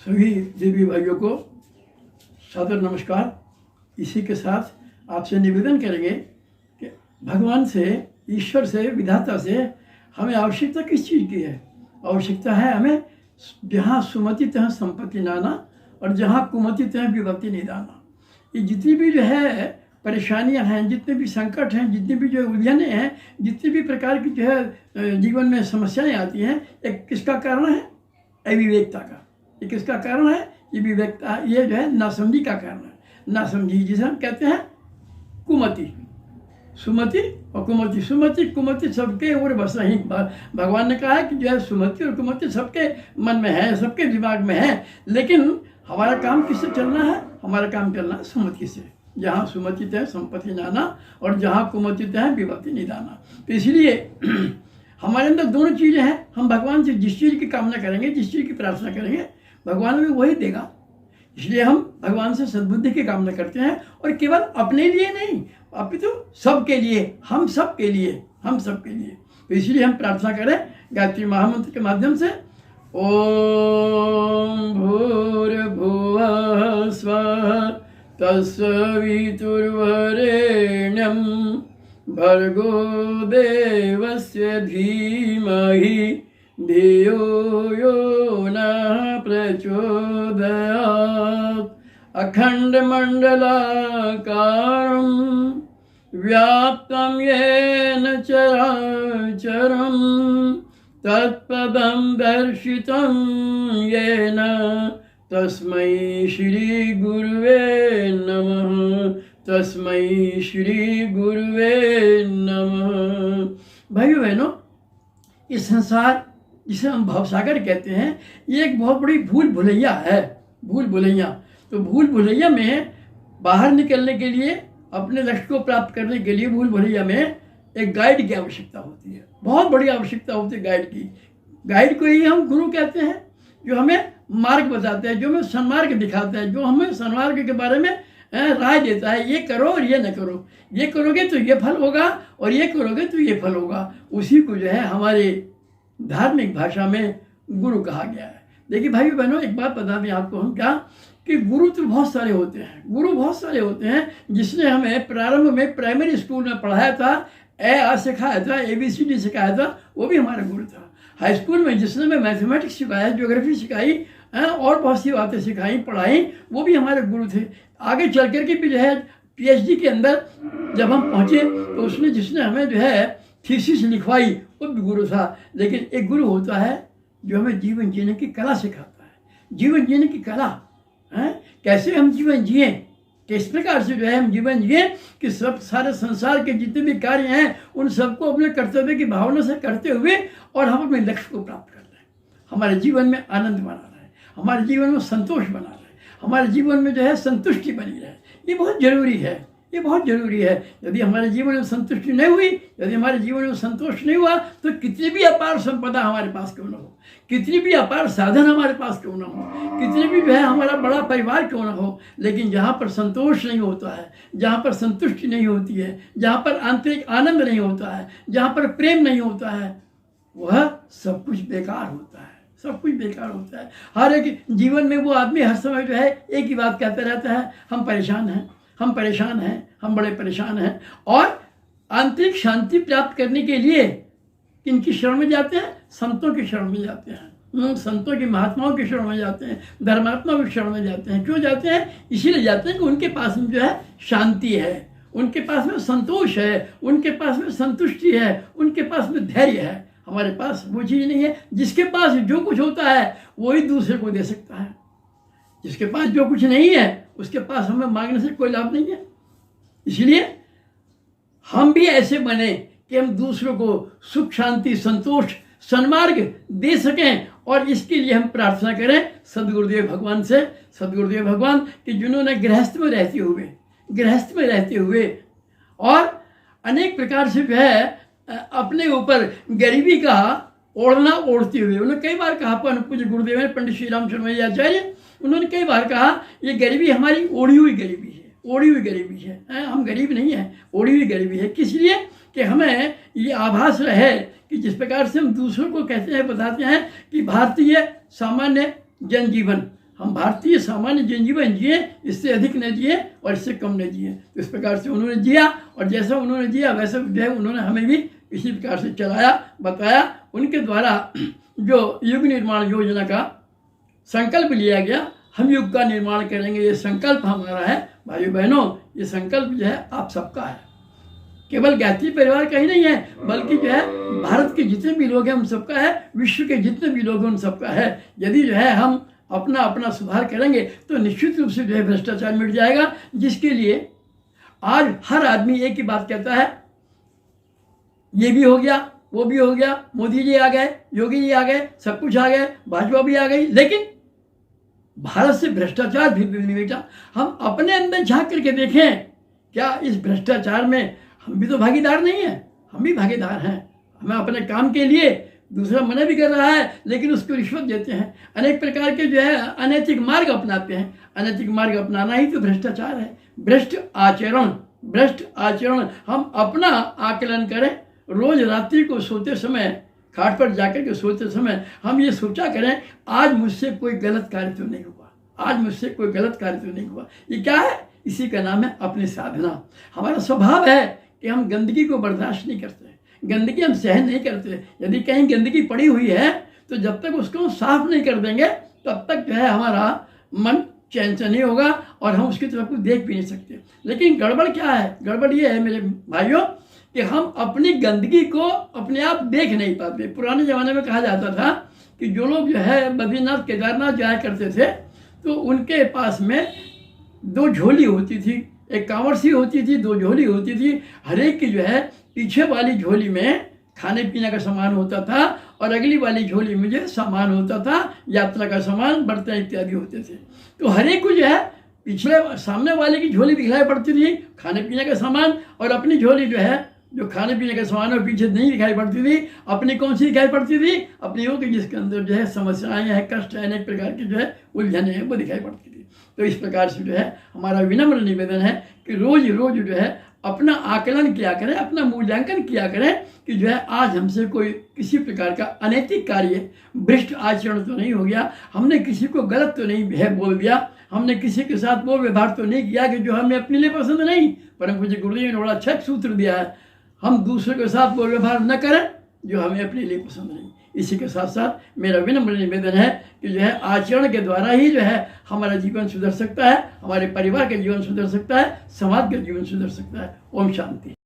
सभी देवी भाइयों को सादर नमस्कार। इसी के साथ आपसे निवेदन करेंगे कि भगवान से, ईश्वर से, विधाता से हमें आवश्यकता किस चीज़ की है। आवश्यकता है हमें जहाँ सुमति तहाँ संपत्ति नाना और जहाँ कुमति तहाँ विभक्ति निदाना। ये जितनी भी जो है परेशानियां हैं, जितने भी संकट हैं, जितनी भी जो उलझने हैं, जितनी भी प्रकार की जो है जीवन में समस्याएं आती हैं, एक किसका कारण है? अविवेकता का। ये किसका कारण है? ये विवेकता, ये जो है नासमझी का कारण है। नासमझी जिसे हम कहते हैं कुमति। सुमति और कुमति, सुमति कुमति सबके और बस नहीं। भगवान ने कहा है कि जो है सुमति और कुमति सबके मन में है, सबके दिमाग में है, लेकिन हमारा काम किससे चलना है? हमारा काम चलना है सुमति से। जहाँ सुमति तय संपत्ति नाना और जहाँ कुमति तय विभक्ति निदाना। तो इसलिए हमारे अंदर दोनों चीज़ें हैं। हम भगवान से जिस चीज़ की कामना करेंगे, जिस चीज़ की प्रार्थना करेंगे, भगवान भी वही देगा। इसलिए हम भगवान से सद्बुद्धि की कामना करते हैं, और केवल अपने लिए नहीं, अपितु सबके लिए, हम सब के लिए, हम सब के लिए। तो इसलिए हम प्रार्थना करें गायत्री महामंत्र के माध्यम से। ओम भूर्भुवः स्वः तत्सवितुर्वरेण्यं भर्गो देवस्य धीमहि धियो यो नः प्रचोदयात्। अखण्डमण्डलाकारं व्याप्तं येन चराचरं तत्पदं दर्शितं येन तस्मै श्री गुरुवे नमः, तस्मै श्री गुरुवे नमः। भाइयों बहनों, ये संसार जिसे हम भवसागर कहते हैं, ये एक बहुत बड़ी भूल भुलैया है। भूल भुलैया, तो भूल भुलैया में बाहर निकलने के लिए, अपने लक्ष्य को प्राप्त करने के लिए भूल भुलैया में एक गाइड की आवश्यकता होती है। बहुत बड़ी आवश्यकता होती है गाइड की। गाइड को ही हम गुरु कहते हैं, जो हमें मार्ग बताते हैं, जो हमें सन्मार्ग दिखाते हैं, जो हमें सन्मार्ग के बारे में राय देता है। ये करो और ये न करो, ये करोगे तो ये फल होगा और ये करोगे तो ये फल होगा। उसी को जो है हमारे धार्मिक भाषा में गुरु कहा गया है। देखिए भाइयों बहनों, एक बात बता दें आपको हम क्या, कि गुरु तो बहुत सारे होते हैं। गुरु बहुत सारे होते हैं। जिसने हमें प्रारंभ में प्राइमरी स्कूल में पढ़ाया था, ए आ सिखाया था, ABCD सिखाया था, वो भी हमारा गुरु था। हाई स्कूल में जिसने हमें मैथमेटिक्स सिखाया, ज्योग्राफी सिखाई और बहुत सी बातें सिखाई, पढ़ाई, वो भी हमारे गुरु थे। आगे चल कर के भी जो है PhD के अंदर जब हम पहुँचे, तो उसने जिसने हमें जो है थीसिस लिखवाई, वो भी गुरु था। लेकिन एक गुरु होता है जो हमें जीवन जीने की कला सिखाता है। जीवन जीने की कला है, कैसे हम जीवन जिए, किस प्रकार से जो है हम जीवन जिए कि सब सारे संसार के जितने भी कार्य हैं उन सबको अपने कर्तव्य की भावना से करते हुए और हम अपने लक्ष्य को प्राप्त कर रहे हैं। हमारे जीवन में आनंद बना रहे हैं, हमारे जीवन में संतोष बना रहे हैं, हमारे जीवन में जो है संतुष्टि बनी रहे। ये बहुत जरूरी है, ये बहुत जरूरी है। यदि हमारे जीवन में संतुष्टि नहीं हुई, यदि हमारे जीवन में संतोष नहीं हुआ, तो कितनी भी अपार संपदा हमारे पास क्यों न हो, कितनी भी अपार साधन हमारे पास क्यों न हो, कितनी भी जो है हमारा बड़ा परिवार क्यों न हो, लेकिन जहाँ पर संतोष नहीं होता है, जहाँ पर संतुष्टि नहीं होती है, जहाँ पर आंतरिक आनंद नहीं होता है, जहाँ पर प्रेम नहीं होता है, वह सब कुछ बेकार होता है। सब कुछ बेकार होता है। हर एक जीवन में वो आदमी हर समय जो है एक ही बात कहता रहता है, हम परेशान हैं, हम परेशान हैं, हम बड़े परेशान हैं। और आंतरिक शांति प्राप्त करने के लिए किनकी शरण में जाते हैं? संतों की शरण में जाते हैं। संतों की, महात्माओं की शरण में जाते हैं, धर्मात्माओं की शरण में जाते हैं। क्यों जाते हैं? इसीलिए जाते हैं कि उनके पास में जो है शांति है, उनके पास में संतोष है, उनके पास में संतुष्टि है, उनके पास में धैर्य है। हमारे पास वो चीज़ नहीं है। जिसके पास जो कुछ होता है वही दूसरे को दे सकता है। जिसके पास जो कुछ नहीं है उसके पास हमें मांगने से कोई लाभ नहीं है। इसलिए हम भी ऐसे बने कि हम दूसरों को सुख, शांति, संतोष, सन्मार्ग दे सकें। और इसके लिए हम प्रार्थना करें सदगुरुदेव भगवान से, सदगुरुदेव भगवान कि जिन्होंने गृहस्थ में रहते हुए और अनेक प्रकार से जो है अपने ऊपर गरीबी का ओढ़ना ओढ़ते हुए, उन्होंने कई बार कहा, पूज्य गुरुदेव ने पंडित श्री राम शर्मा आचार्य, उन्होंने कई बार कहा ये गरीबी हमारी ओढ़ी हुई गरीबी है, ओढ़ी हुई गरीबी है। हम गरीब नहीं हैं, ओढ़ी हुई गरीबी है। किस लिए? कि हमें ये आभास रहे कि जिस प्रकार से हम दूसरों को कहते हैं, बताते हैं कि भारतीय सामान्य जनजीवन, हम भारतीय सामान्य जनजीवन जिए, इससे अधिक न जिए और इससे कम न जिए। तो इस प्रकार से उन्होंने जिया और जैसा उन्होंने जिया वैसे जो है उन्होंने हमें भी इसी प्रकार से चलाया, बताया। उनके द्वारा जो युग निर्माण योजना का संकल्प लिया गया, हम युग का निर्माण करेंगे, ये संकल्प हमारा है। भाइयों बहनों, ये संकल्प जो है आप सबका है, केवल गायत्री परिवार का ही नहीं है, बल्कि जो है भारत के जितने भी लोग हैं उन सबका है, विश्व के जितने भी लोग हैं उन सबका है। यदि जो है हम अपना अपना सुधार करेंगे तो निश्चित रूप से जो है भ्रष्टाचार मिट जाएगा, जिसके लिए आज हर आदमी एक ही बात कहता है, ये भी हो गया, वो भी हो गया, मोदी जी आ गए, योगी जी आ गए, सब कुछ आ गए, भाजपा भी आ गई, लेकिन भारत से भ्रष्टाचार भी नहीं मिटा। हम अपने अंदर झांक करके देखें, क्या इस भ्रष्टाचार में हम भी तो भागीदार नहीं है? हम भी भागीदार हैं। हमें अपने काम के लिए दूसरा मना भी कर रहा है, लेकिन उसको रिश्वत देते हैं, अनेक प्रकार के जो है अनैतिक मार्ग अपनाते हैं। अनैतिक मार्ग अपनाना ही तो भ्रष्टाचार है। भ्रष्ट आचरण हम अपना आकलन करें। रोज रात्रि को सोते समय, खाट पर जाकर के सोते समय हम ये सोचा करें, आज मुझसे कोई गलत कार्य तो नहीं हुआ, आज मुझसे कोई गलत कार्य तो नहीं हुआ। ये क्या है? इसी का नाम है अपनी साधना। हमारा स्वभाव है कि हम गंदगी को बर्दाश्त नहीं करते, गंदगी हम सहन नहीं करते। यदि कहीं गंदगी पड़ी हुई है तो जब तक उसको हम साफ नहीं कर देंगे तब तक जो है हमारा मन चैन से नहीं होगा और हम उसकी तरफ को देख भी नहीं सकते। लेकिन गड़बड़ क्या है? गड़बड़ ये है मेरे भाइयों कि हम अपनी गंदगी को अपने आप देख नहीं पाते। पुराने ज़माने में कहा जाता था कि जो लोग जो है बद्रीनाथ केदारनाथ जाया करते थे तो उनके पास में दो झोली होती थी, एक कांवड़ सी होती थी, दो झोली होती थी। हर एक की जो है पीछे वाली झोली में खाने पीने का सामान होता था और अगली वाली झोली में जो सामान होता था, यात्रा का सामान, बर्तन इत्यादि होते थे। तो हर एक को जो है पिछले सामने वाले की झोली दिखलाई पड़ती थी, खाने पीने का सामान, और अपनी झोली जो है जो खाने पीने का सामान है पीछे नहीं दिखाई पड़ती थी। अपनी कौन सी दिखाई पड़ती थी? अपनी हो कि जिसके अंदर जो है समस्याएं हैं, कष्ट है, अनेक प्रकार की जो है उलझने हैं, वो दिखाई पड़ती थी। तो इस प्रकार से जो है हमारा विनम्र निवेदन है कि रोज रोज जो है अपना आकलन किया करें, अपना मूल्यांकन किया करें कि जो है आज हमसे कोई किसी प्रकार का अनैतिक कार्य, भ्रष्ट आचरण तो नहीं हो गया, हमने किसी को गलत तो नहीं है बोल दिया, हमने किसी के साथ वो व्यवहार तो नहीं किया कि जो हमें अपने लिए पसंद नहीं। परम पूज्य गुरुदेव ने बड़ा अच्छा सूत्र दिया है, हम दूसरों के साथ वो व्यवहार न करें जो हमें अपने लिए पसंद नहीं। इसी के साथ साथ मेरा विनम्र निवेदन है कि जो है आचरण के द्वारा ही जो है हमारा जीवन सुधर सकता है, हमारे परिवार का जीवन सुधर सकता है, समाज का जीवन सुधर सकता है। ओम शांति।